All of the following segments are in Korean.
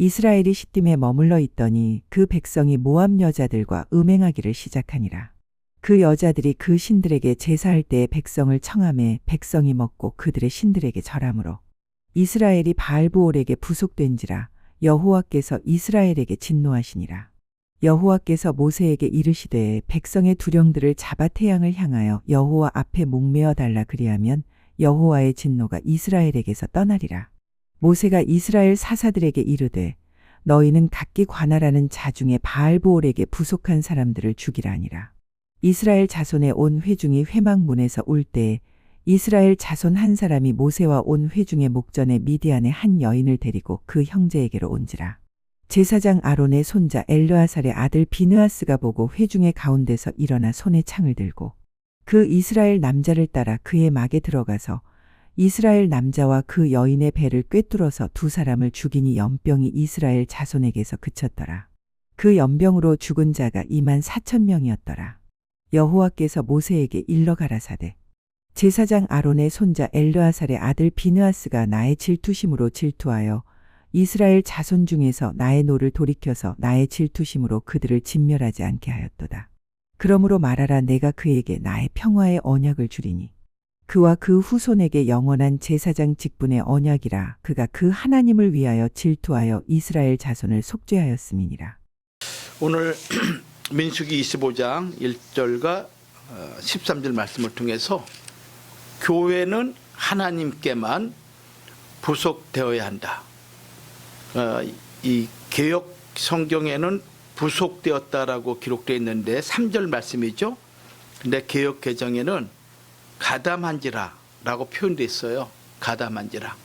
이스라엘이 시딤에 머물러 있더니 그 백성이 모압 여자들과 음행하기를 시작하니라. 그 여자들이 그 신들에게 제사할 때에 백성을 청하매 백성이 먹고 그들의 신들에게 절함으로 이스라엘이 바알브올에게 부속된지라. 여호와께서 이스라엘에게 진노하시니라. 여호와께서 모세에게 이르시되 백성의 두령들을 잡아 태양을 향하여 여호와 앞에 목매어 달라. 그리하면 여호와의 진노가 이스라엘에게서 떠나리라. 모세가 이스라엘 사사들에게 이르되 너희는 각기 관할하는 자 중에 바알브올에게 부속한 사람들을 죽이라 하니라. 이스라엘 자손의 온 회중이 회막문에서 울 때에 이스라엘 자손 한 사람이 모세와 온 회중의 목전에 미디안의 한 여인을 데리고 그 형제에게로 온지라. 제사장 아론의 손자 엘르아살의 아들 비느하스가 보고 회중의 가운데서 일어나 손에 창을 들고 그 이스라엘 남자를 따라 그의 막에 들어가서 이스라엘 남자와 그 여인의 배를 꿰뚫어서 두 사람을 죽이니 연병이 이스라엘 자손에게서 그쳤더라. 그 연병으로 죽은 자가 24,000명이었더라. 여호와께서 모세에게 일러 가라사대 제사장 아론의 손자 엘르아살의 아들 비느하스가 나의 질투심으로 질투하여 이스라엘 자손 중에서 나의 노를 돌이켜서 나의 질투심으로 그들을 진멸하지 않게 하였도다. 그러므로 말하라. 내가 그에게 나의 평화의 언약을 주리니 그와 그 후손에게 영원한 제사장 직분의 언약이라. 그가 그 하나님을 위하여 질투하여 이스라엘 자손을 속죄하였음이니라. 오늘 민수기 25장 1절과 13절 말씀을 통해서 교회는 하나님께만 부속되어야 한다. 이 개역 성경에는 부속되었다라고 기록되어 있는데 3절 말씀이죠. 근데 개역 개정에는 가담한지라 라고 표현되어 있어요. 가담한지라.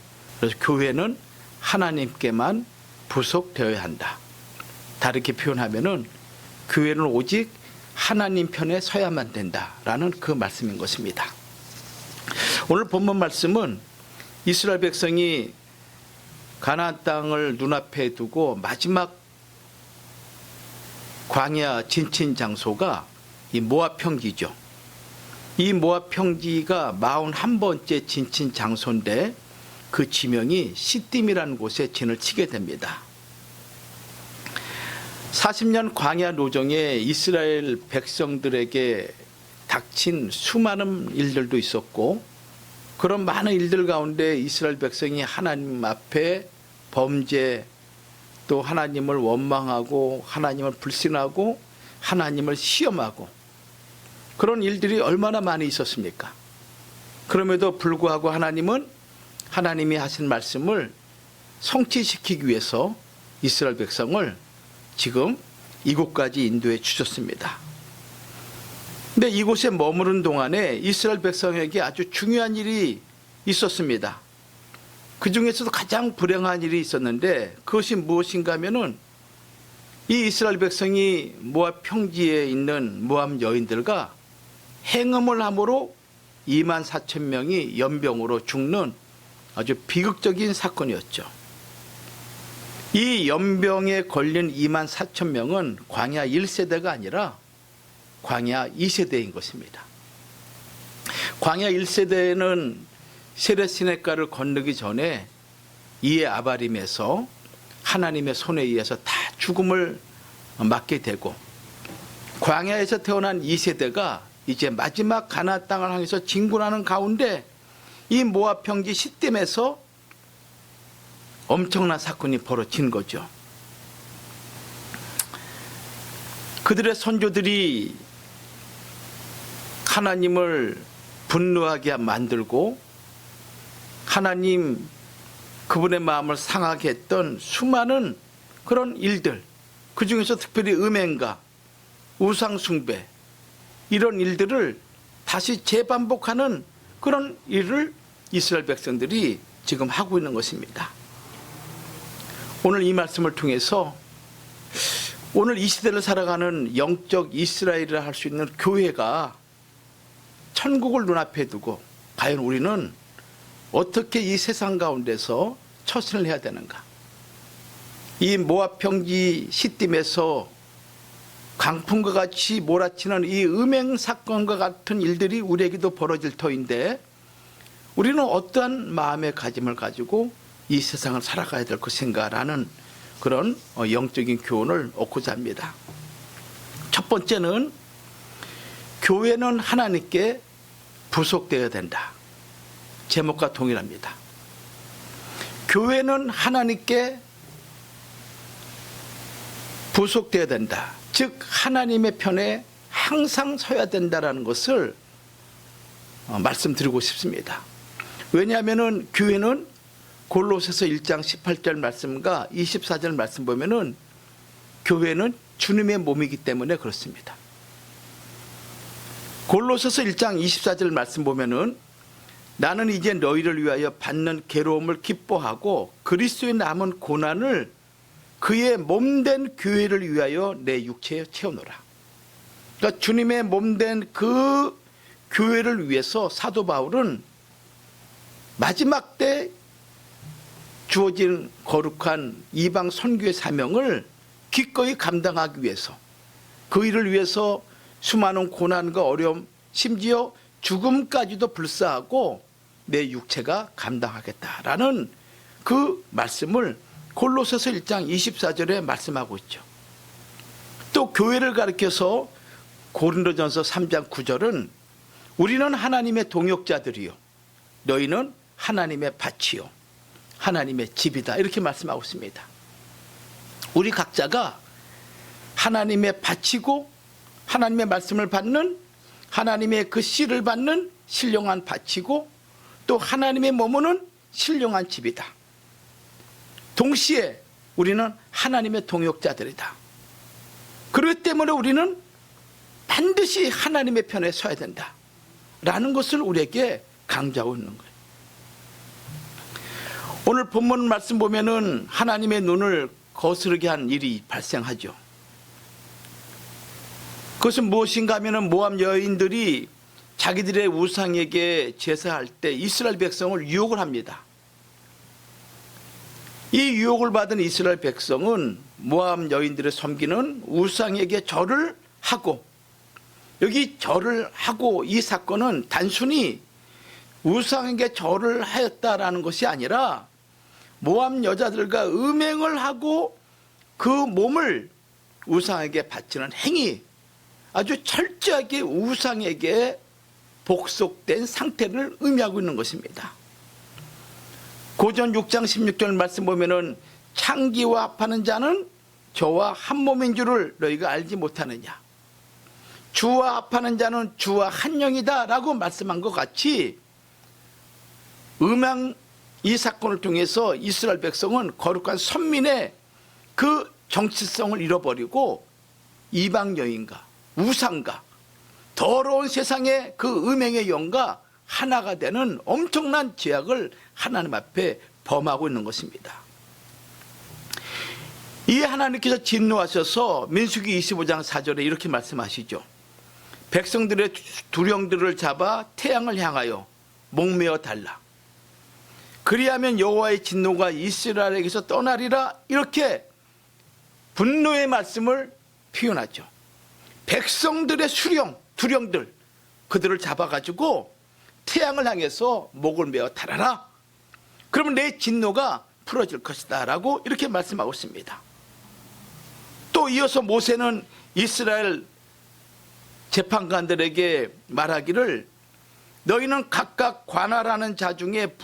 그래서 교회는 하나님께만 부속되어야 한다. 다르게 표현하면은 교회는 오직 하나님 편에 서야만 된다라는 그 말씀인 것입니다. 오늘 본문 말씀은 이스라엘 백성이 가나안 땅을 눈앞에 두고 마지막 광야 진친 장소가 이 모압 평지죠. 이 모압 평지가 41번째 진친 장소인데 그 지명이 시딤이라는 곳에 진을 치게 됩니다. 40년 광야 노정에 이스라엘 백성들에게 닥친 수많은 일들도 있었고 그런 많은 일들 가운데 이스라엘 백성이 하나님 앞에 범죄 또 하나님을 원망하고 하나님을 불신하고 하나님을 시험하고 그런 일들이 얼마나 많이 있었습니까? 그럼에도 불구하고 하나님은 하나님이 하신 말씀을 성취시키기 위해서 이스라엘 백성을 지금 이곳까지 인도해 주셨습니다. 근데 이곳에 머무른 동안에 이스라엘 백성에게 아주 중요한 일이 있었습니다. 그 중에서도 가장 불행한 일이 있었는데 그것이 무엇인가 하면은 이 이스라엘 백성이 모압 평지에 있는 모압 여인들과 행음을 함으로 24,000명이 연병으로 죽는 아주 비극적인 사건이었죠. 이 연병에 걸린 24,000명은 광야 1세대가 아니라 광야 2세대인 것입니다. 광야 1세대는 세렛시내가를 건너기 전에 이에 아바림에서 하나님의 손에 의해서 다 죽음을 맞게 되고 광야에서 태어난 2세대가 이제 마지막 가나안 땅을 향해서 진군하는 가운데 이 모압 평지 시딤에서 엄청난 사건이 벌어진 거죠. 그들의 선조들이 하나님을 분노하게 만들고 하나님 그분의 마음을 상하게 했던 수많은 그런 일들, 그 중에서 특별히 음행과 우상숭배 이런 일들을 다시 재반복하는 그런 일을 이스라엘 백성들이 지금 하고 있는 것입니다. 오늘 이 말씀을 통해서 오늘 이 시대를 살아가는 영적 이스라엘이라 할 수 있는 교회가 천국을 눈앞에 두고 과연 우리는 어떻게 이 세상 가운데서 처신을 해야 되는가? 이 모압 평지 시딤에서 강풍과 같이 몰아치는 이 음행 사건과 같은 일들이 우리에게도 벌어질 터인데 우리는 어떠한 마음의 가짐을 가지고 이 세상을 살아가야 될 것인가라는 그런 영적인 교훈을 얻고자 합니다. 첫 번째는 교회는 하나님께 부속되어야 된다. 제목과 동일합니다. 교회는 하나님께 부속되어야 된다. 즉 하나님의 편에 항상 서야 된다라는 것을 말씀드리고 싶습니다. 왜냐하면 교회는 골로새서 1장 18절 말씀과 24절 말씀 보면은 교회는 주님의 몸이기 때문에 그렇습니다. 골로새서 1장 24절 말씀 보면은 나는 이제 너희를 위하여 받는 괴로움을 기뻐하고 그리스도의 남은 고난을 그의 몸된 교회를 위하여 내 육체에 채우노라. 그러니까 주님의 몸된 그 교회를 위해서 사도 바울은 마지막 때 주어진 거룩한 이방 선교의 사명을 기꺼이 감당하기 위해서 그 일을 위해서 수많은 고난과 어려움 심지어 죽음까지도 불사하고 내 육체가 감당하겠다라는 그 말씀을 골로새서 1장 24절에 말씀하고 있죠. 또 교회를 가리켜서 고린도전서 3장 9절은 우리는 하나님의 동역자들이요 너희는 하나님의 밭이요 하나님의 집이다 이렇게 말씀하고 있습니다. 우리 각자가 하나님의 밭이고 하나님의 말씀을 받는 하나님의 그 씨를 받는 신령한 밭이고 또 하나님의 머무는 신령한 집이다. 동시에 우리는 하나님의 동역자들이다. 그렇기 때문에 우리는 반드시 하나님의 편에 서야 된다 라는 것을 우리에게 강조하고 있는 거예요. 오늘 본문 말씀 보면은 하나님의 눈을 거스르게 한 일이 발생하죠. 그것은 무엇인가 하면은 모압 여인들이 자기들의 우상에게 제사할 때 이스라엘 백성을 유혹을 합니다. 이 유혹을 받은 이스라엘 백성은 모압 여인들의 섬기는 우상에게 절을 하고 여기 절을 하고 이 사건은 단순히 우상에게 절을 하였다라는 것이 아니라 모압 여자들과 음행을 하고 그 몸을 우상에게 바치는 행위 아주 철저하게 우상에게 복속된 상태를 의미하고 있는 것입니다. 고전 6장 16절 말씀 보면은 창기와 합하는 자는 저와 한 몸인 줄을 너희가 알지 못하느냐. 주와 합하는 자는 주와 한 영이다 라고 말씀한 것 같이 음양 이 사건을 통해서 이스라엘 백성은 거룩한 선민의 그 정체성을 잃어버리고 이방 여인과 우상과 더러운 세상의 그 음행의 영과 하나가 되는 엄청난 죄악을 하나님 앞에 범하고 있는 것입니다. 이 하나님께서 진노하셔서 민수기 25장 4절에 이렇게 말씀하시죠. 백성들의 두령들을 잡아 태양을 향하여 목매어 달라. 그리하면 여호와의 진노가 이스라엘에게서 떠나리라. 이렇게 분노의 말씀을 표현하죠. 백성들의 두령들 그들을 잡아가지고 태양을 향해서 목을 메어 달아라. 그러면 내 진노가 풀어질 것이다 라고 이렇게 말씀하고 있습니다. 또 이어서 모세는 이스라엘 재판관들에게 말하기를 너희는 각각 관할하는 자 중에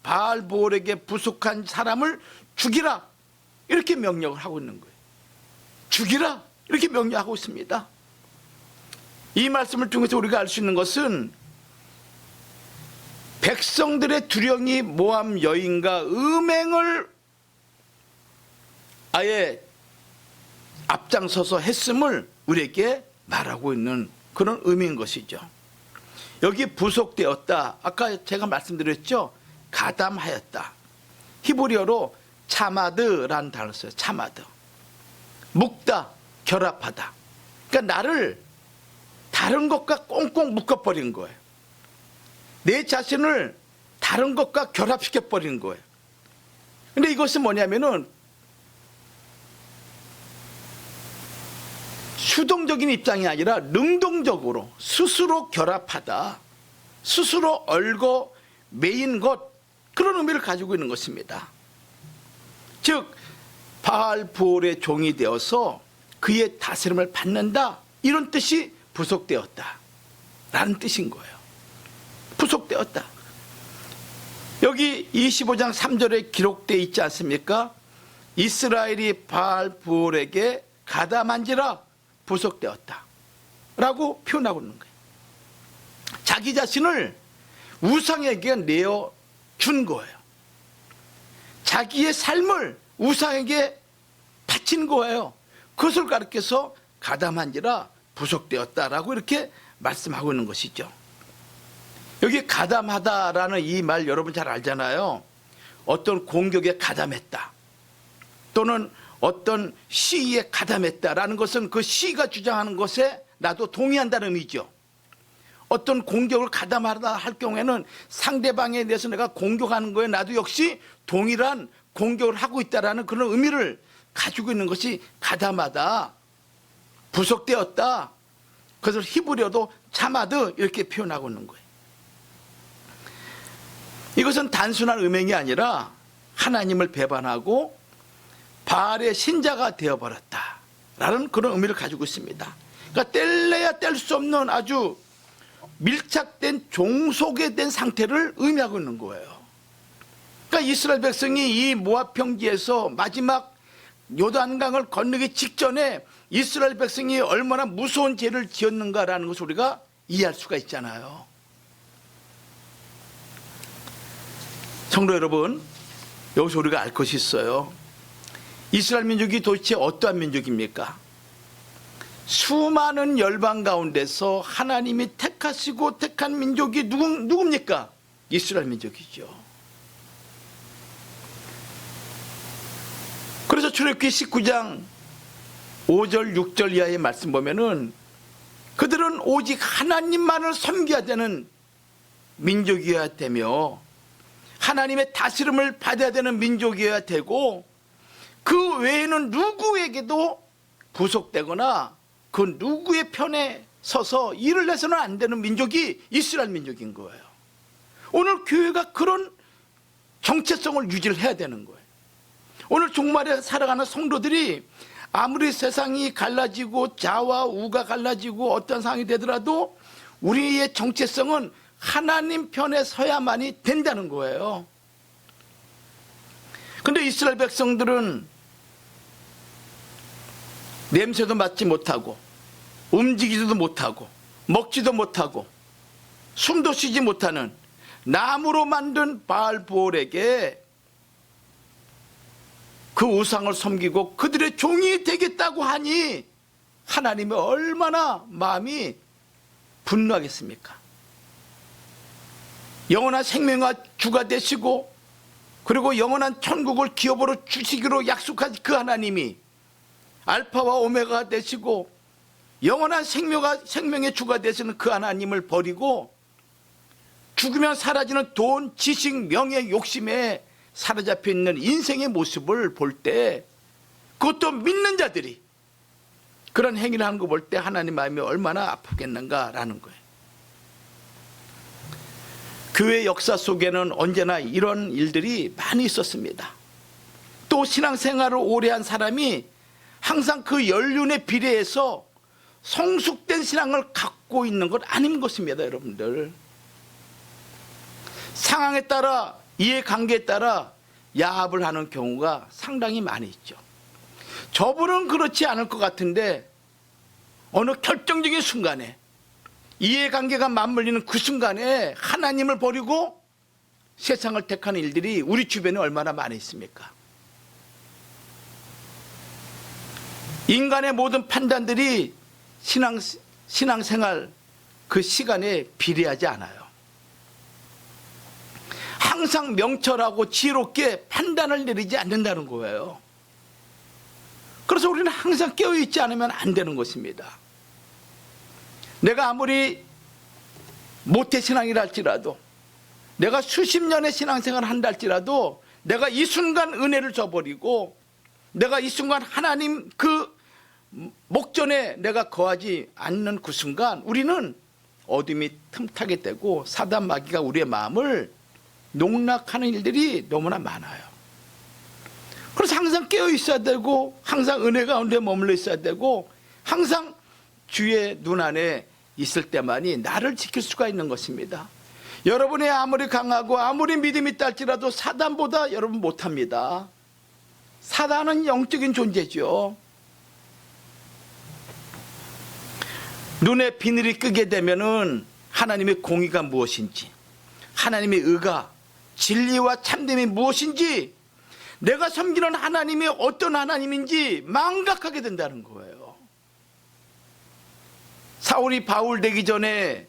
바알보올에게 부속한 사람을 죽이라 이렇게 명령을 하고 있는 거예요. 죽이라 이렇게 명령하고 있습니다. 이 말씀을 통해서 우리가 알 수 있는 것은 백성들의 두령이 모압 여인과 음행을 아예 앞장서서 했음을 우리에게 말하고 있는 그런 의미인 것이죠. 여기 부속되었다. 아까 제가 말씀드렸죠. 가담하였다. 히브리어로 차마드라는 단어를 써요. 차마드. 묶다, 결합하다. 그러니까 나를 다른 것과 꽁꽁 묶어버린 거예요. 내 자신을 다른 것과 결합시켜버린 거예요. 근데 이것은 뭐냐면은 수동적인 입장이 아니라 능동적으로 스스로 결합하다, 스스로 얽어 매인 것, 그런 의미를 가지고 있는 것입니다. 즉 바알보올의 종이 되어서 그의 다스림을 받는다, 이런 뜻이 부속되었다 라는 뜻인 거예요. 부속되었다. 여기 25장 3절에 기록되어 있지 않습니까? 이스라엘이 바알보올에게 가담한지라 부속되었다 라고 표현하고 있는 거예요. 자기 자신을 우상에게 내어준 거예요. 자기의 삶을 우상에게 바친 거예요. 그것을 가르쳐서 가담한지라 부속되었다라고 이렇게 말씀하고 있는 것이죠. 여기 가담하다라는 이 말 여러분 잘 알잖아요. 어떤 공격에 가담했다, 또는 어떤 시위에 가담했다라는 것은 그 시가 주장하는 것에 나도 동의한다는 의미죠. 어떤 공격을 가담하다 할 경우에는 상대방에 대해서 내가 공격하는 거에 나도 역시 동일한 공격을 하고 있다라는 그런 의미를 가지고 있는 것이 가담하다, 부속되었다, 그것을 히브리어도 차마드 이렇게 표현하고 있는 거예요. 이것은 단순한 음행이 아니라 하나님을 배반하고 바알의 신자가 되어버렸다라는 그런 의미를 가지고 있습니다. 그러니까 뗄래야 뗄 수 없는 아주 밀착된 종속에 된 상태를 의미하고 있는 거예요. 그러니까 이스라엘 백성이 이 모압 평지에서 마지막 요단강을 건너기 직전에 이스라엘 백성이 얼마나 무서운 죄를 지었는가라는 것을 우리가 이해할 수가 있잖아요. 성도 여러분, 여기서 우리가 알 것이 있어요. 이스라엘 민족이 도대체 어떠한 민족입니까? 수많은 열방 가운데서 하나님이 택하시고 택한 민족이 누굽니까? 이스라엘 민족이죠. 그래서 출애굽기 19장 5절 6절 이하의 말씀 보면은 그들은 오직 하나님만을 섬겨야 되는 민족이어야 되며 하나님의 다스림을 받아야 되는 민족이어야 되고 그 외에는 누구에게도 부속되거나 그 누구의 편에 서서 일을 해서는 안 되는 민족이 이스라엘 민족인 거예요. 오늘 교회가 그런 정체성을 유지를 해야 되는 거예요. 오늘 종말에 살아가는 성도들이 아무리 세상이 갈라지고 좌와 우가 갈라지고 어떤 상황이 되더라도 우리의 정체성은 하나님 편에 서야만이 된다는 거예요. 근데 이스라엘 백성들은 냄새도 맡지 못하고 움직이지도 못하고 먹지도 못하고 숨도 쉬지 못하는 나무로 만든 바알보올에게 그 우상을 섬기고 그들의 종이 되겠다고 하니 하나님이 얼마나 마음이 분노하겠습니까? 영원한 생명과 주가 되시고 그리고 영원한 천국을 기업으로 주시기로 약속하신 그 하나님이 알파와 오메가가 되시고 영원한 생명의 주가 되시는 그 하나님을 버리고 죽으면 사라지는 돈, 지식, 명예, 욕심에 사로잡혀 있는 인생의 모습을 볼 때 그것도 믿는 자들이 그런 행위를 하는 거 볼 때 하나님 마음이 얼마나 아프겠는가라는 거예요. 교회 역사 속에는 언제나 이런 일들이 많이 있었습니다. 또 신앙생활을 오래 한 사람이 항상 그 연륜에 비례해서 성숙된 신앙을 갖고 있는 것 아닌 것입니다, 여러분들. 상황에 따라 이해관계에 따라 야합을 하는 경우가 상당히 많이 있죠. 저분은 그렇지 않을 것 같은데 어느 결정적인 순간에 이해관계가 맞물리는 그 순간에 하나님을 버리고 세상을 택하는 일들이 우리 주변에 얼마나 많이 있습니까? 인간의 모든 판단들이 신앙생활 그 시간에 비례하지 않아요. 항상 명철하고 지혜롭게 판단을 내리지 않는다는 거예요. 그래서 우리는 항상 깨어있지 않으면 안 되는 것입니다. 내가 아무리 모태신앙이라 할지라도 내가 수십 년의 신앙생활을 한다 할지라도 내가 이 순간 은혜를 저버리고 내가 이 순간 하나님 그 목전에 내가 거하지 않는 그 순간 우리는 어둠이 틈타게 되고 사단 마귀가 우리의 마음을 농락하는 일들이 너무나 많아요. 그래서 항상 항상 깨어 있어야 되고 항상 은혜 가운데 머물러 있어야 되고 항상 주의 눈 안에 있을 때만이 나를 지킬 수가 있는 것입니다. 여러분이 아무리 강하고 아무리 믿음이 있다 할지라도 사단보다 여러분 못합니다. 사단은 영적인 존재죠. 눈에 비늘이 끄게 되면은 하나님의 공의가 무엇인지, 하나님의 의가, 진리와 참됨이 무엇인지, 내가 섬기는 하나님이 어떤 하나님인지 망각하게 된다는 거예요. 사울이 바울 되기 전에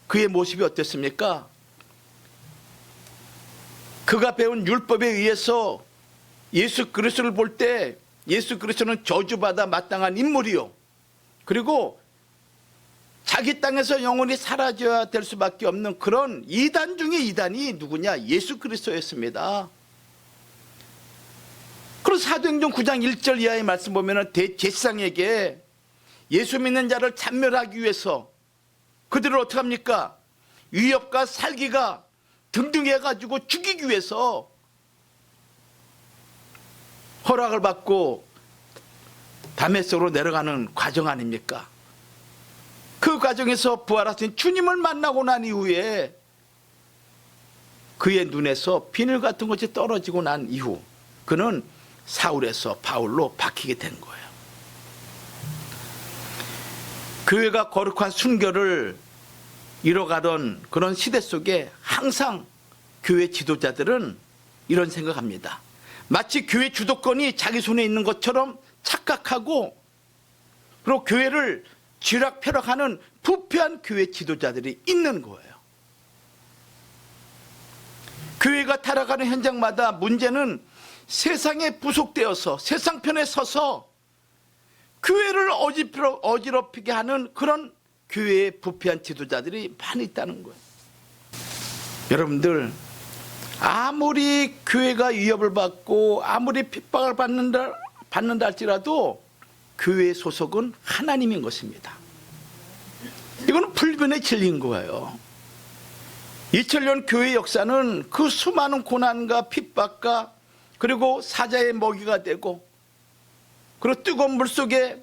그의 모습이 어땠습니까? 그가 배운 율법에 의해서 예수 그리스도를 볼 때 예수 그리스도는 저주받아 마땅한 인물이요, 그리고 자기 땅에서 영원히 사라져야 될 수밖에 없는 그런 이단 중에 이단이 누구냐? 예수 그리스도였습니다. 그래서 사도행전 9장 1절 이하의 말씀 보면 대제사장에게 예수 믿는 자를 찬멸하기 위해서 그들을 어떻게 합니까? 위협과 살기가 등등 해가지고 죽이기 위해서 허락을 받고 다메섹으로 내려가는 과정 아닙니까? 그 과정에서 부활하신 주님을 만나고 난 이후에 그의 눈에서 비늘 같은 것이 떨어지고 난 이후 그는 사울에서 바울로 바뀌게 된 거예요. 교회가 거룩한 순결을 이뤄가던 그런 시대 속에 항상 교회 지도자들은 이런 생각합니다. 마치 교회 주도권이 자기 손에 있는 것처럼 착각하고, 그리고 교회를 쥐락펴락하는 부패한 교회 지도자들이 있는 거예요. 교회가 타락하는 현장마다 문제는 세상에 부속되어서 세상 편에 서서 교회를 어지럽히게 하는 그런 교회의 부패한 지도자들이 많이 있다는 거예요. 여러분들, 아무리 교회가 위협을 받고 아무리 핍박을 받는다 할지라도 교회의 소속은 하나님인 것입니다. 이거는 불변의 진리인 거예요. 2000년 교회 역사는 그 수많은 고난과 핍박과 그리고 사자의 먹이가 되고, 그리고 뜨거운 물 속에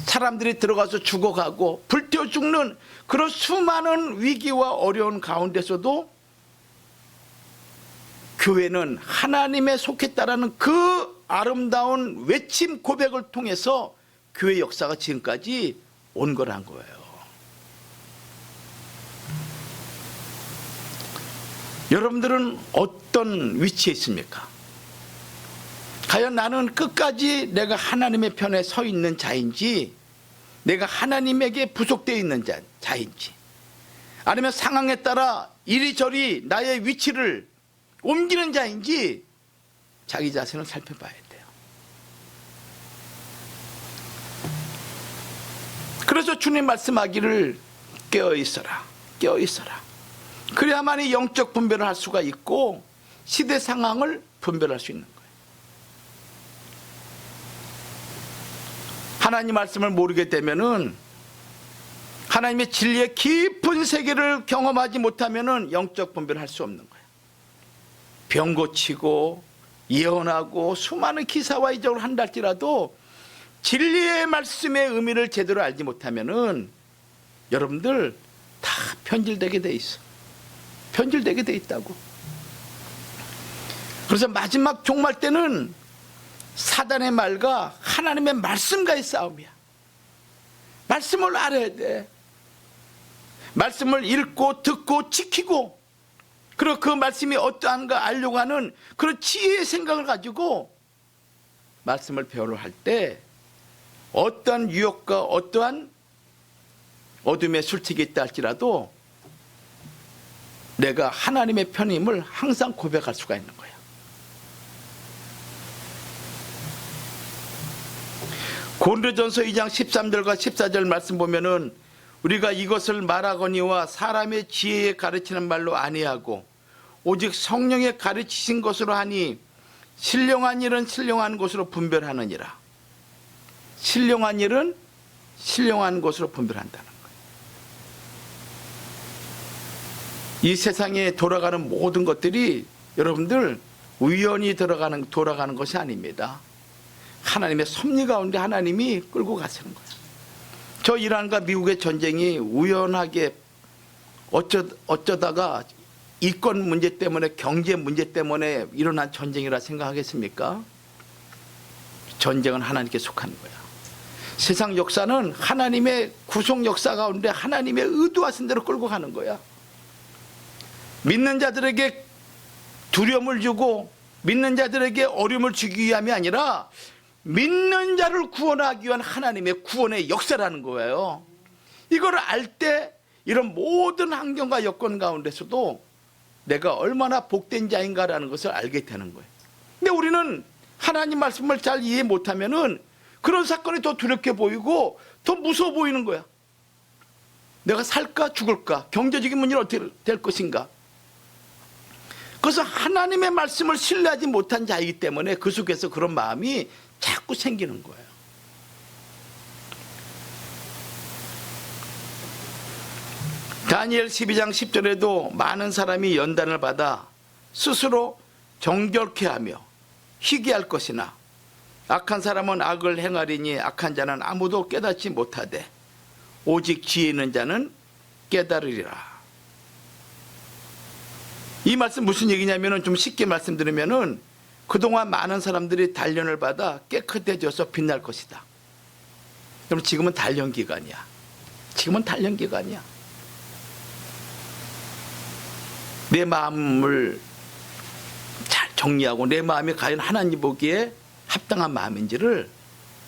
사람들이 들어가서 죽어가고 불태워 죽는 그런 수많은 위기와 어려운 가운데서도 교회는 하나님에 속했다라는 그 아름다운 외침 고백을 통해서 교회 역사가 지금까지 온 거란 거예요. 여러분들은 어떤 위치에 있습니까? 과연 나는 끝까지 내가 하나님의 편에 서 있는 자인지, 내가 하나님에게 부속되어 있는 자인지, 아니면 상황에 따라 이리저리 나의 위치를 옮기는 자인지 자기 자신을 살펴봐야 돼요. 그래서 주님 말씀하기를 깨어 있어라, 깨어 있어라. 그래야만이 영적 분별을 할 수가 있고 시대 상황을 분별할 수 있는 거예요. 하나님 말씀을 모르게 되면은, 하나님의 진리의 깊은 세계를 경험하지 못하면은 영적 분별을 할 수 없는 거예요. 병 고치고 예언하고 수많은 기사와 이적을 한다 할지라도 진리의 말씀의 의미를 제대로 알지 못하면은 여러분들 다 편질되게 돼 있어. 편질되게 돼 있다고. 그래서 마지막 종말 때는 사단의 말과 하나님의 말씀과의 싸움이야. 말씀을 알아야 돼. 말씀을 읽고 듣고 지키고, 그리고 그 말씀이 어떠한가 알려고 하는 그런 지혜의 생각을 가지고 말씀을 배우려 할 때 어떠한 유혹과 어떠한 어둠의 술책이 있다 할지라도 내가 하나님의 편임을 항상 고백할 수가 있는 거야. 고린도전서 2장 13절과 14절 말씀 보면은 우리가 이것을 말하거니와 사람의 지혜에 가르치는 말로 아니하고 오직 성령의 가르치신 것으로 하니 신령한 일은 신령한 것으로 분별하느니라. 신령한 일은 신령한 것으로 분별한다는 거예요. 이 세상에 돌아가는 모든 것들이 여러분들 우연히 돌아가는 것이 아닙니다. 하나님의 섭리 가운데 하나님이 끌고 가시는 거예요. 저 이란과 미국의 전쟁이 우연하게 어쩌다가 이권 문제 때문에, 경제 문제 때문에 일어난 전쟁이라 생각하겠습니까? 전쟁은 하나님께 속하는 거야. 세상 역사는 하나님의 구속 역사 가운데 하나님의 의도하신 대로 끌고 가는 거야. 믿는 자들에게 두려움을 주고 믿는 자들에게 어려움을 주기 위함이 아니라 믿는 자를 구원하기 위한 하나님의 구원의 역사라는 거예요. 이걸 알 때 이런 모든 환경과 여건 가운데서도 내가 얼마나 복된 자인가라는 것을 알게 되는 거예요. 근데 우리는 하나님 말씀을 잘 이해 못하면은 그런 사건이 더 두렵게 보이고 더 무서워 보이는 거야. 내가 살까 죽을까, 경제적인 문제는 어떻게 될 것인가. 그래서 하나님의 말씀을 신뢰하지 못한 자이기 때문에 그 속에서 그런 마음이 자꾸 생기는 거예요. 다니엘 12장 10절에도 많은 사람이 연단을 받아 스스로 정결케 하며 희귀할 것이나 악한 사람은 악을 행하리니 악한 자는 아무도 깨닫지 못하되 오직 지혜 있는 자는 깨달으리라. 이 말씀 무슨 얘기냐면은, 좀 쉽게 말씀드리면은, 그동안 많은 사람들이 단련을 받아 깨끗해져서 빛날 것이다. 그럼 지금은 단련 기간이야. 지금은 단련 기간이야. 내 마음을 잘 정리하고 내 마음이 과연 하나님 보기에 합당한 마음인지를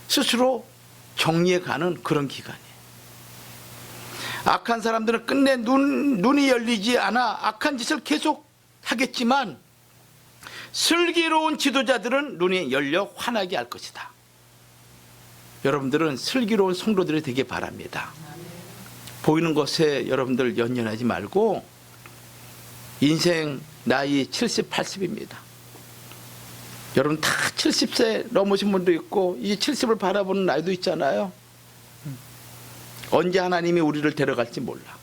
스스로 정리해가는 그런 기간이에요. 악한 사람들은 끝내 눈이 열리지 않아 악한 짓을 계속 하겠지만 슬기로운 지도자들은 눈이 열려 환하게 할 것이다. 여러분들은 슬기로운 성도들이 되길 바랍니다. 보이는 것에 여러분들 연연하지 말고, 인생 나이 70, 80입니다. 여러분 다 70세 넘으신 분도 있고 이제 70을 바라보는 나이도 있잖아요. 언제 하나님이 우리를 데려갈지 몰라.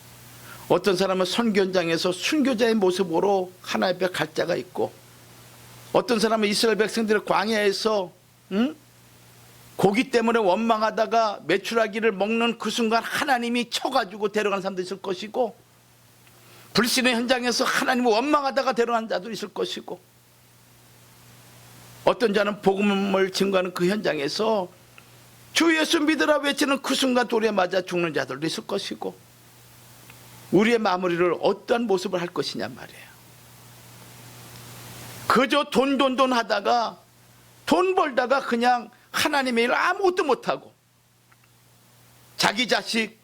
어떤 사람은 선교 현장에서 순교자의 모습으로 하나님 앞에 갈 자가 있고, 어떤 사람은 이스라엘 백성들을 광야에서 고기 때문에 원망하다가 메추라기를 먹는 그 순간 하나님이 쳐가지고 데려가는 사람도 있을 것이고, 불신의 현장에서 하나님을 원망하다가 데려가는 자도 있을 것이고, 어떤 자는 복음을 증거하는 그 현장에서 주 예수 믿으라 외치는 그 순간 돌에 맞아 죽는 자들도 있을 것이고, 우리의 마무리를 어떠한 모습을 할 것이냐 말이에요. 그저 돈 하다가, 돈 벌다가 그냥 하나님의 일을 아무것도 못하고 자기 자식,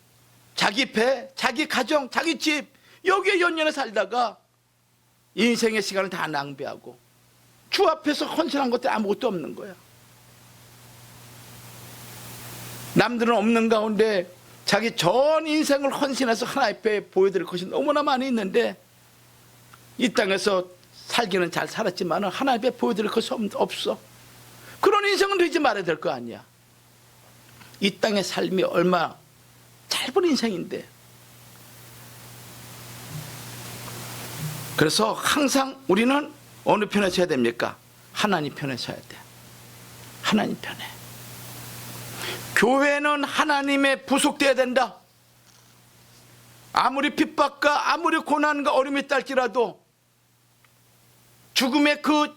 자기 배, 자기 가정, 자기 집 여기에 연연해 살다가 인생의 시간을 다 낭비하고 주 앞에서 헌신한 것들 아무것도 없는 거야. 남들은 없는 가운데 자기 전 인생을 헌신해서 하나님 앞에 보여드릴 것이 너무나 많이 있는데, 이 땅에서 살기는 잘 살았지만 하나님 앞에 보여드릴 것이 없어. 그런 인생은 되지 말아야 될 거 아니야. 이 땅의 삶이 얼마 짧은 인생인데. 그래서 항상 우리는 어느 편에 서야 됩니까? 하나님 편에 서야 돼. 하나님 편에. 교회는 하나님에 부속되어야 된다. 아무리 핍박과 아무리 고난과 어려움이 있다 할지라도, 죽음의 그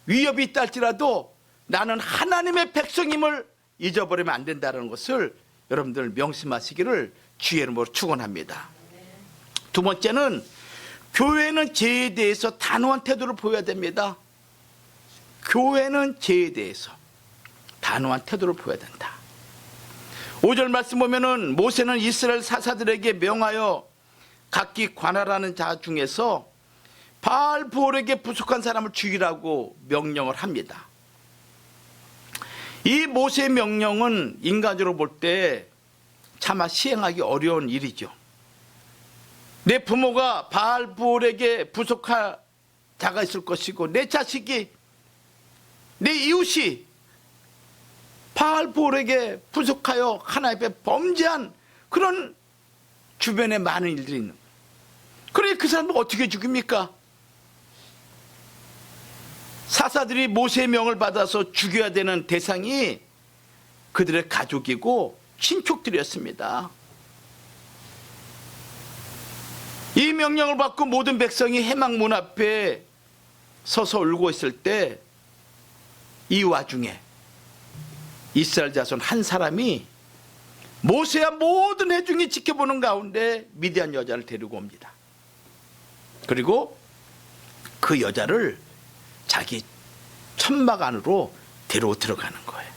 위협이 있다 할지라도 나는 하나님의 백성임을 잊어버리면 안 된다는 것을 여러분들 명심하시기를 주의 이름으로 축원합니다. 두 번째는, 교회는 죄에 대해서 단호한 태도를 보여야 됩니다. 교회는 죄에 대해서 단호한 태도를 보여야 된다. 5절 말씀 보면은, 모세는 이스라엘 사사들에게 명하여 각기 관할하는 자 중에서 바알브올에게 부속한 사람을 죽이라고 명령을 합니다. 이 모세의 명령은 인간적으로 볼 때 차마 시행하기 어려운 일이죠. 내 부모가 바알브올에게 부속할 자가 있을 것이고, 내 자식이, 내 이웃이 바알브올에게 부속하여 하나님 앞에 범죄한 그런 주변에 많은 일들이 있는 거예요. 그래 그 사람을 어떻게 죽입니까? 사사들이 모세의 명을 받아서 죽여야 되는 대상이 그들의 가족이고 친족들이었습니다. 이 명령을 받고 모든 백성이 해막문 앞에 서서 울고 있을 때 이 와중에 이스라엘 자손 한 사람이 모세와 모든 회중이 지켜보는 가운데 미디안 여자를 데리고 옵니다. 그리고 그 여자를 자기 천막 안으로 데리고 들어가는 거예요.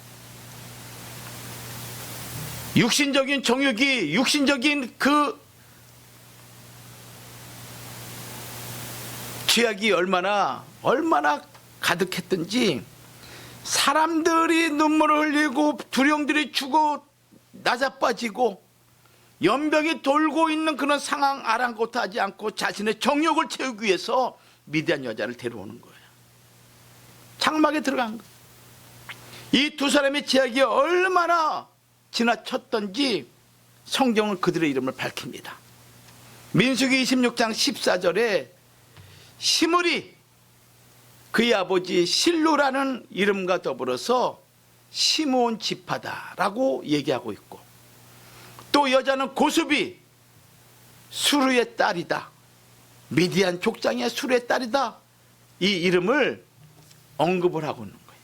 육신적인 정욕이, 육신적인 그 죄악이 얼마나 가득했던지 사람들이 눈물을 흘리고 두령들이 죽어 나자빠지고 연병이 돌고 있는 그런 상황 아랑곳하지 않고 자신의 정욕을 채우기 위해서 미디안 여자를 데려오는 거예요. 장막에 들어간 거예요. 이 두 사람의 죄악이 얼마나 지나쳤던지 성경은 그들의 이름을 밝힙니다. 민수기 26장 14절에 시므리 그의 아버지 실루라는 이름과 더불어서 시므온 지파다라고 얘기하고 있고, 또 여자는 고수비 수르의 딸이다, 미디안 족장의 수르의 딸이다, 이 이름을 언급을 하고 있는 거예요.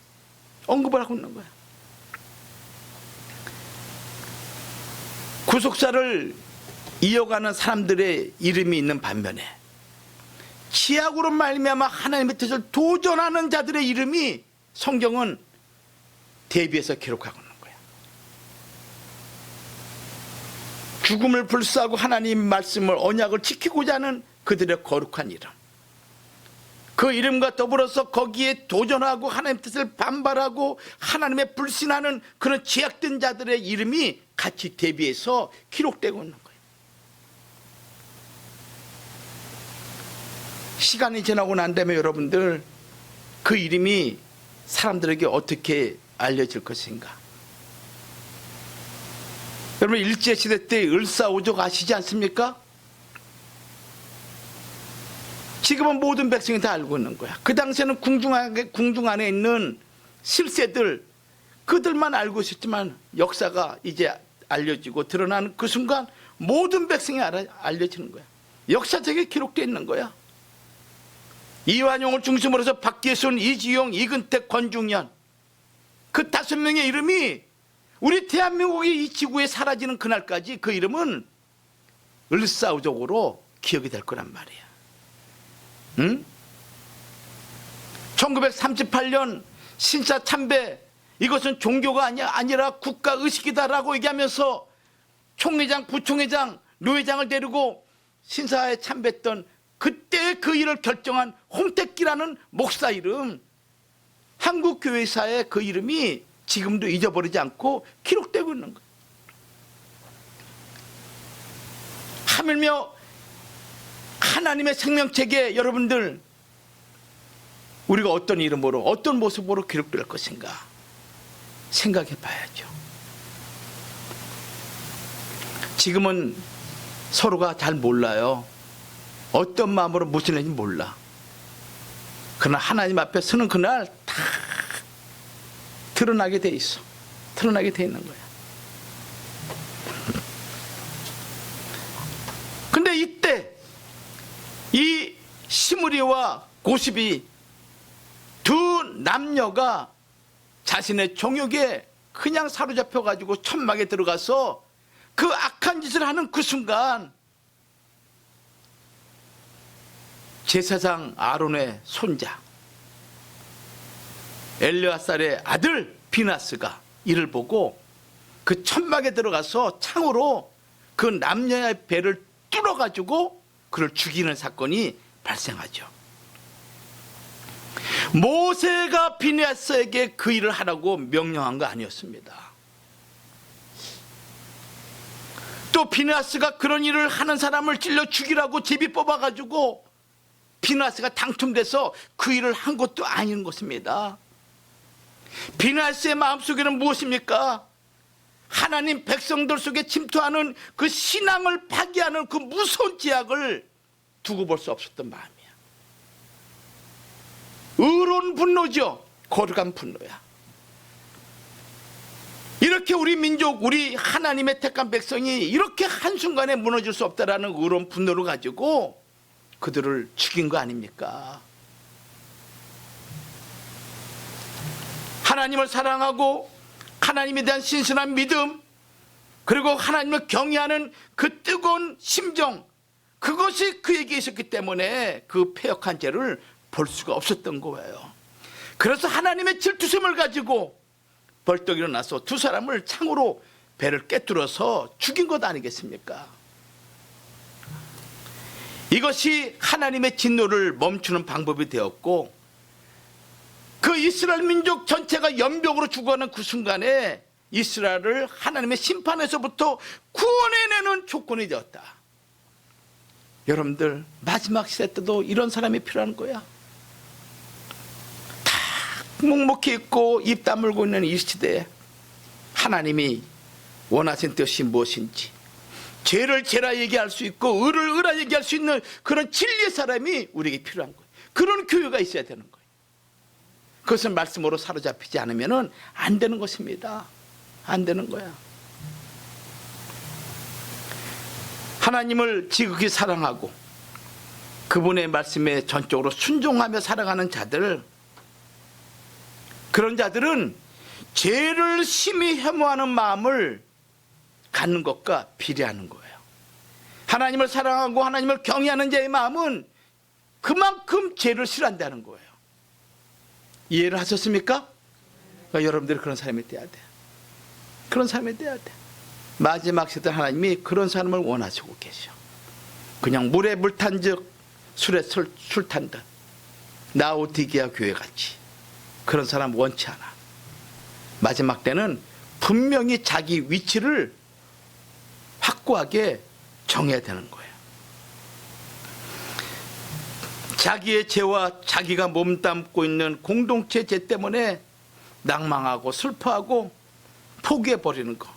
언급을 하고 있는 거야. 구속사를 이어가는 사람들의 이름이 있는 반면에 치약으로 말미암아 하나님의 뜻을 도전하는 자들의 이름이 성경은 대비해서 기록하고 있는 거야. 죽음을 불사하고 하나님 말씀을 언약을 지키고자 하는 그들의 거룩한 이름, 그 이름과 더불어서 거기에 도전하고 하나님의 뜻을 반발하고 하나님의 불신하는 그런 죄악된 자들의 이름이 같이 대비해서 기록되고 있는 거예요. 시간이 지나고 난 다음에 여러분들 그 이름이 사람들에게 어떻게 알려질 것인가? 여러분 일제시대 때 을사오적 아시지 않습니까? 지금은 모든 백성이 다 알고 있는 거야. 그 당시에는 궁중 안에 있는 실세들, 그들만 알고 있었지만 역사가 이제 알려지고 드러나는 그 순간 모든 백성이 알려지는 거야. 역사책에 기록되어 있는 거야. 이완용을 중심으로 해서 박계순, 이지용, 이근택, 권중현, 그 5명의 이름이 우리 대한민국이 이 지구에 사라지는 그날까지 그 이름은 을사오적으로 기억이 될 거란 말이야. 응? 1938년 신사 참배, 이것은 종교가 아니라 국가의식이다라고 얘기하면서 총회장, 부총회장, 노회장을 데리고 신사에 참배했던 그때 그 일을 결정한 홍택기라는 목사 이름, 한국교회사의 그 이름이 지금도 잊어버리지 않고 기록되고 있는 거예요. 하물며 하나님의 생명책에 여러분들 우리가 어떤 이름으로 어떤 모습으로 기록될 것인가 생각해 봐야죠. 지금은 서로가 잘 몰라요. 어떤 마음으로 무슨 일인지 몰라. 그러나 하나님 앞에 서는 그날 다 드러나게 돼 있어. 드러나게 돼 있는 거야. 근데 이때 이 시므리와 고십이 두 남녀가 자신의 정욕에 그냥 사로잡혀 가지고 천막에 들어가서 그 악한 짓을 하는 그 순간 제사장 아론의 손자 엘르아살의 아들 비나스가 이를 보고 그 천막에 들어가서 창으로 그 남녀의 배를 뚫어가지고 그를 죽이는 사건이 발생하죠. 모세가 비나스에게 그 일을 하라고 명령한 거 아니었습니다. 또 비나스가 그런 일을 하는 사람을 찔러 죽이라고 제비 뽑아가지고 비나스가 당첨돼서 그 일을 한 것도 아닌 것입니다. 비나스의 마음속에는 무엇입니까? 하나님 백성들 속에 침투하는 그 신앙을 파괴하는 그 무서운 죄악을 두고 볼 수 없었던 마음이야. 의로운 분노죠. 거룩한 분노야. 이렇게 우리 민족, 우리 하나님의 택한 백성이 이렇게 한순간에 무너질 수 없다라는 의로운 분노를 가지고 그들을 죽인 거 아닙니까? 하나님을 사랑하고 하나님에 대한 신선한 믿음, 그리고 하나님을 경외하는 그 뜨거운 심정, 그것이 그에게 있었기 때문에 그 패역한 죄를 볼 수가 없었던 거예요. 그래서 하나님의 질투심을 가지고 벌떡 일어나서 두 사람을 창으로 배를 꿰뚫어서 죽인 것 아니겠습니까? 이것이 하나님의 진노를 멈추는 방법이 되었고, 그 이스라엘 민족 전체가 연병으로 죽어가는 그 순간에 이스라엘을 하나님의 심판에서부터 구원해내는 조건이 되었다. 여러분들, 마지막 시대 때도 이런 사람이 필요한 거야. 다 묵묵히 있고 입 다물고 있는 이 시대에 하나님이 원하신 뜻이 무엇인지, 죄를 죄라 얘기할 수 있고 의를 의라 얘기할 수 있는 그런 진리의 사람이 우리에게 필요한 거예요. 그런 교회가 있어야 되는 거예요. 그것을 말씀으로 사로잡히지 않으면 안 되는 것입니다. 안 되는 거야. 하나님을 지극히 사랑하고 그분의 말씀에 전적으로 순종하며 살아가는 자들, 그런 자들은 죄를 심히 혐오하는 마음을 갖는 것과 비례하는 거예요. 하나님을 사랑하고 하나님을 경외하는 자의 마음은 그만큼 죄를 싫어한다는 거예요. 이해를 하셨습니까? 그러니까 여러분들이 그런 사람이 돼야 돼. 그런 사람이 돼야 돼. 마지막 시대 하나님이 그런 사람을 원하시고 계셔. 그냥 물에 물 탄 즉 술에 술 탄다. 라오디게아 교회같이 그런 사람 원치 않아. 마지막 때는 분명히 자기 위치를 확고하게 정해야 되는 거예요. 자기의 죄와 자기가 몸담고 있는 공동체 죄 때문에 낭망하고 슬퍼하고 포기해버리는 것,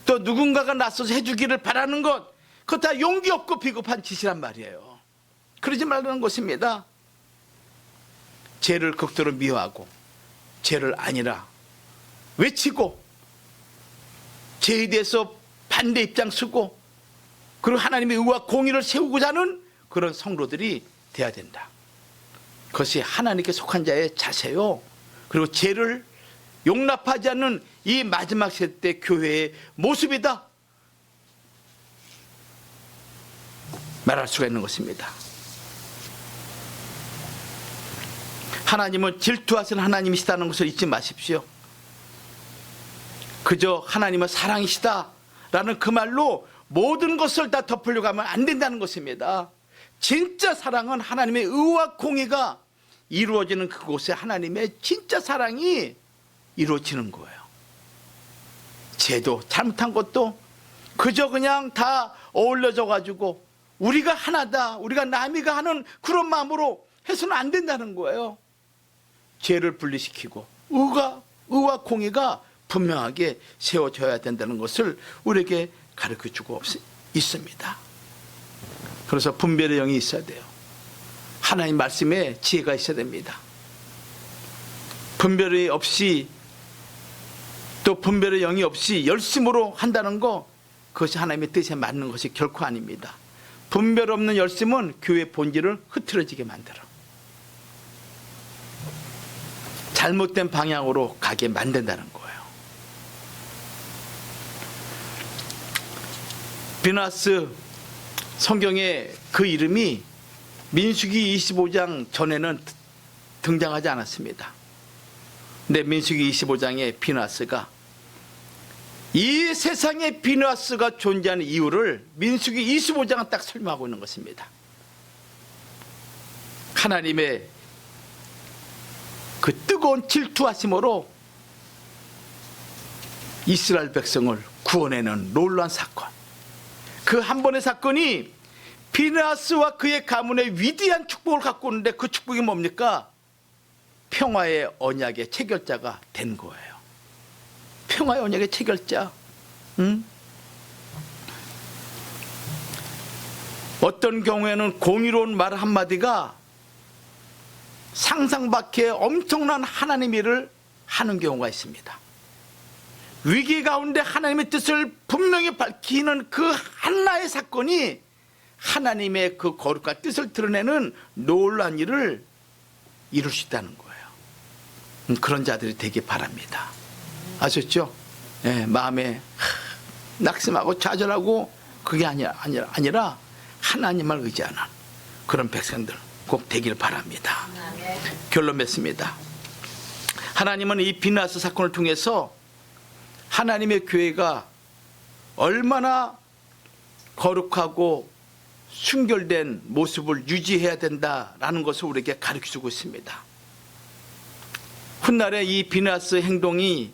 또 누군가가 나서서 해주기를 바라는 것, 그거 다 용기 없고 비겁한 짓이란 말이에요. 그러지 말라는 것입니다. 죄를 극도로 미워하고 죄를 아니라 외치고 죄에 대해서 반대 입장 쓰고, 그리고 하나님의 의와 공의를 세우고자 하는 그런 성도들이 돼야 된다. 그것이 하나님께 속한 자의 자세요. 그리고 죄를 용납하지 않는 이 마지막 시대 때 교회의 모습이다 말할 수가 있는 것입니다. 하나님은 질투하시는 하나님이시다는 것을 잊지 마십시오. 그저 하나님은 사랑이시다라는 그 말로 모든 것을 다 덮으려고 하면 안 된다는 것입니다. 진짜 사랑은 하나님의 의와 공의가 이루어지는 그곳에 하나님의 진짜 사랑이 이루어지는 거예요. 죄도 잘못한 것도 그저 그냥 다 어울려져 가지고 우리가 하나다, 우리가 남이가 하는 그런 마음으로 해서는 안 된다는 거예요. 죄를 분리시키고 의와 공의가 분명하게 세워져야 된다는 것을 우리에게 가르쳐주고 있습니다. 그래서 분별의 영이 있어야 돼요. 하나님 말씀에 지혜가 있어야 됩니다. 분별이 없이, 또 분별의 영이 없이 열심으로 한다는 거, 그것이 하나님의 뜻에 맞는 것이 결코 아닙니다. 분별 없는 열심은 교회의 본질을 흐트러지게 만들어 잘못된 방향으로 가게 만든다는 거예요. 비나스, 성경에 그 이름이 민수기 25장 전에는 등장하지 않았습니다. 근데 민수기 25장에 비나스가, 이 세상에 비나스가 존재하는 이유를 민수기 25장은 딱 설명하고 있는 것입니다. 하나님의 그 뜨거운 질투하심으로 이스라엘 백성을 구원해내는 놀라운 사건, 그 한 번의 사건이 비나스와 그의 가문의 위대한 축복을 갖고 오는데, 그 축복이 뭡니까? 평화의 언약의 체결자가 된 거예요. 평화의 언약의 체결자. 어떤 경우에는 공의로운 말 한마디가 상상 밖의 엄청난 하나님의 일을 하는 경우가 있습니다. 위기 가운데 하나님의 뜻을 분명히 밝히는 그 하나의 사건이 하나님의 그 거룩한 뜻을 드러내는 놀라운 일을 이룰 수 있다는 거예요. 그런 자들이 되기 바랍니다. 아셨죠? 예, 마음에 낙심하고 좌절하고 그게 아니라 하나님을 의지하는 그런 백성들 꼭 되길 바랍니다. 결론 맺습니다. 하나님은 이 비나스 사건을 통해서 하나님의 교회가 얼마나 거룩하고 순결된 모습을 유지해야 된다라는 것을 우리에게 가르쳐주고 있습니다. 훗날에 이 비나스 행동이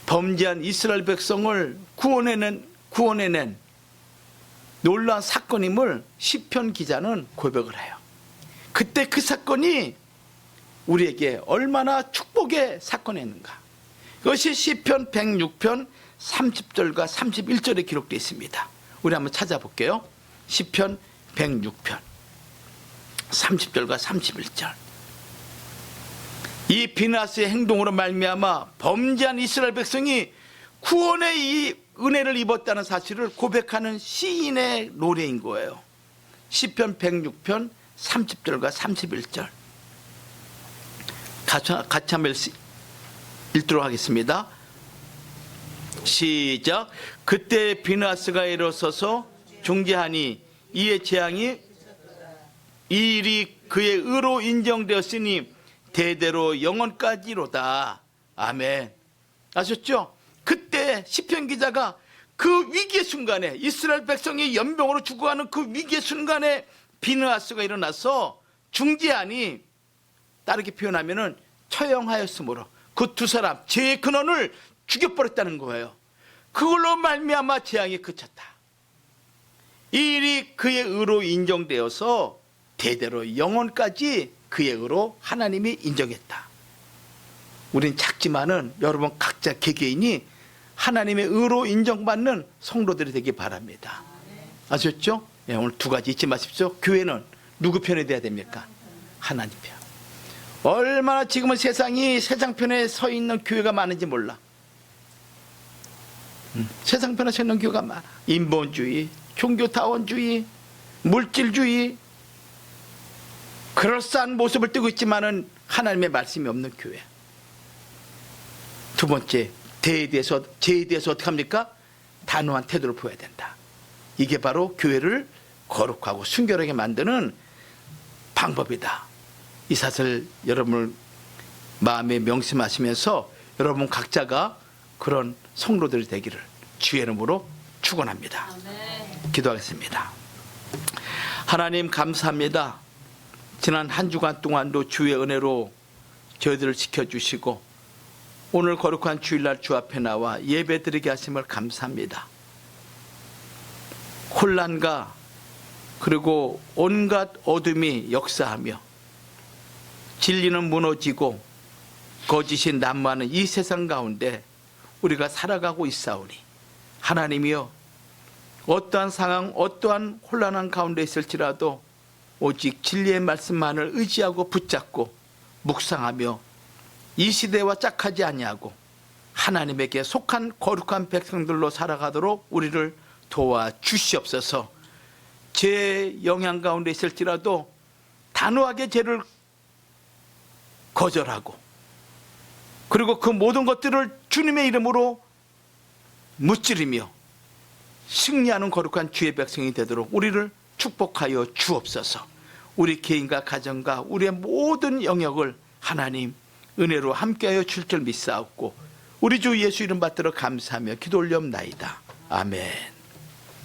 범죄한 이스라엘 백성을 구원해낸 놀라운 사건임을 시편 기자는 고백을 해요. 그때 그 사건이 우리에게 얼마나 축복의 사건이었는가. 이것이 시편 106편 30절과 31절에 기록되어 있습니다. 우리 한번 찾아볼게요. 시편 106편 30절과 31절. 이 비나스의 행동으로 말미암아 범죄한 이스라엘 백성이 구원의 이 은혜를 입었다는 사실을 고백하는 시인의 노래인 거예요. 시편 106편 30절과 31절 같이 한번 읽도록 하겠습니다. 시작. 그때 비나스가 일어서서 중재하니 이에 재앙이 이 일이 그의 의로 인정되었으니 대대로 영원까지로다. 아멘. 아셨죠? 그때 시편 기자가 그 위기의 순간에 이스라엘 백성이 연병으로 죽어가는 그 위기의 순간에 비느하스가 일어나서 중재하니 다르게 표현하면은 처형하였으므로 그 두 사람 죄의 근원을 죽여버렸다는 거예요. 그걸로 말미암아 재앙이 그쳤다. 이 일이 그의 의로 인정되어서 대대로 영원까지 그의 의로 하나님이 인정했다. 우린 작지만은 여러분 각자 개개인이 하나님의 의로 인정받는 성도들이 되기 바랍니다. 아셨죠? 예, 오늘 두 가지 잊지 마십시오. 교회는 누구 편에 돼야 됩니까? 하나님 편. 얼마나 지금은 세상이 세상 편에 서 있는 교회가 많은지 몰라. 세상 편에 서 있는 교회가 많아. 인본주의, 종교타원주의, 물질주의, 그럴싸한 모습을 띠고 있지만은 하나님의 말씀이 없는 교회. 두 번째, 죄에 대해서 어떻게 합니까? 단호한 태도를 보여야 된다. 이게 바로 교회를 거룩하고 순결하게 만드는 방법이다. 이 사실 여러분을 마음에 명심하시면서 여러분 각자가 그런 성도들이 되기를 주의 이름으로 축원합니다. 기도하겠습니다. 하나님 감사합니다. 지난 한 주간 동안도 주의 은혜로 저희들을 지켜주시고 오늘 거룩한 주일날 주 앞에 나와 예배드리게 하심을 감사합니다. 혼란과 그리고 온갖 어둠이 역사하며 진리는 무너지고 거짓이 난무하는 이 세상 가운데 우리가 살아가고 있사오니 하나님이여 어떠한 상황 어떠한 혼란한 가운데 있을지라도 오직 진리의 말씀만을 의지하고 붙잡고 묵상하며 이 시대와 짝하지 아니하고 하나님에게 속한 거룩한 백성들로 살아가도록 우리를 도와주시옵소서. 죄의 영향 가운데 있을지라도 단호하게 죄를 거절하고 그리고 그 모든 것들을 주님의 이름으로 무찌르며 승리하는 거룩한 주의 백성이 되도록 우리를 축복하여 주옵소서. 우리 개인과 가정과 우리의 모든 영역을 하나님 은혜로 함께하여 줄 줄 믿사옵고 우리 주 예수 이름 받들어 감사하며 기도 올리옵나이다. 아멘.